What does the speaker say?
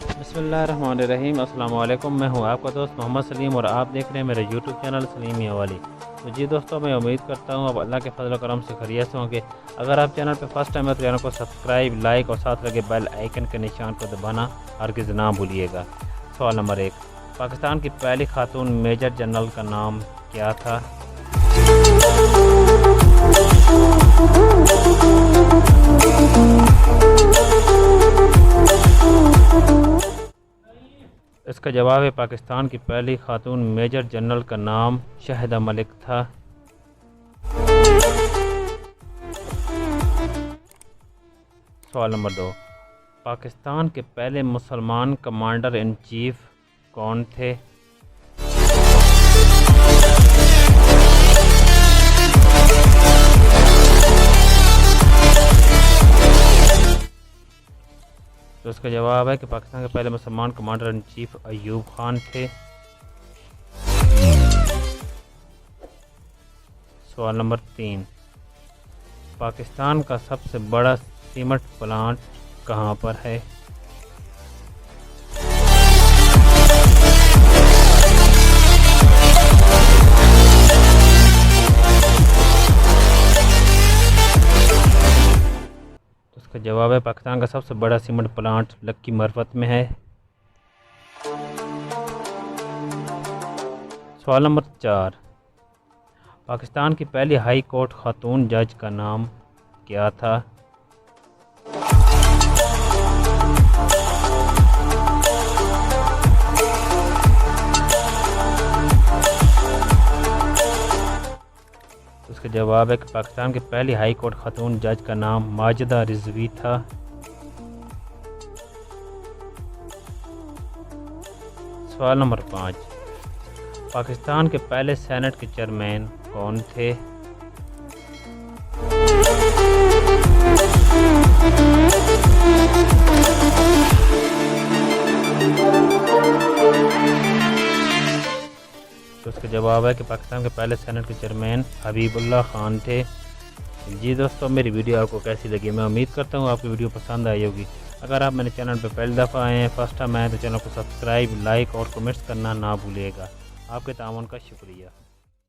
बिस्मिल्लाहिर्रहमानिर्रहीम। अस्सलाम वालेकुम। मैं हूं आपका दोस्त मोहम्मद सलीम और आप देख रहे हैं मेरे यूट्यूब चैनल सलीम मियांवाली। तो जी दोस्तों, मैं उम्मीद करता हूं आप अल्लाह के फजल करम से खैरियत से होंगे। अगर आप चैनल पर फर्स्ट टाइम है तो चैनल को सब्सक्राइब, लाइक और साथ लगे बेल आइकन के निशान को दबाना हरगिज़ ना भूलिएगा। सवाल नंबर 1, पाकिस्तान की पहली खातून मेजर जनरल का नाम क्या था? इसका जवाब है पाकिस्तान की पहली खातून मेजर जनरल का नाम शहदा मलिक था। सवाल नंबर 2, पाकिस्तान के पहले मुसलमान कमांडर इन चीफ कौन थे? तो इसका जवाब है कि पाकिस्तान के पहले मुसलमान commander in chief Ayub Khan थे। सवाल नंबर 3, पाकिस्तान का सबसे बड़ा सीमेंट प्लांट कहाँ पर है? इसका जवाब है पाकिस्तान का सबसे बड़ा सीमेंट प्लांट लक्की मरफत में है। सवाल नंबर 4, पाकिस्तान की पहली हाई कोर्ट खातून जज का नाम क्या था? इसका जवाब है कि पाकिस्तान की पहली हाई कोर्ट खातून जज का नाम माजिदा रिजवी था। सवाल नंबर 5, पाकिस्तान के पहले सेनेट के चेयरमैन कौन थे? तो इसका जवाब है कि पाकिस्तान के पहले सेनेट के चेयरमैन हबीबुल्लाह खान थे। जी दोस्तों, मेरी वीडियो आपको कैसी लगी? मैं उम्मीद करता हूँ आपकी वीडियो पसंद आई होगी। अगर आप मेरे चैनल पर पहली दफ़ा आए हैं, फर्स्ट टाइम आए, तो चैनल को सब्सक्राइब, लाइक और कमेंट्स करना ना भूलिएगा। आपके ताउन का शुक्रिया।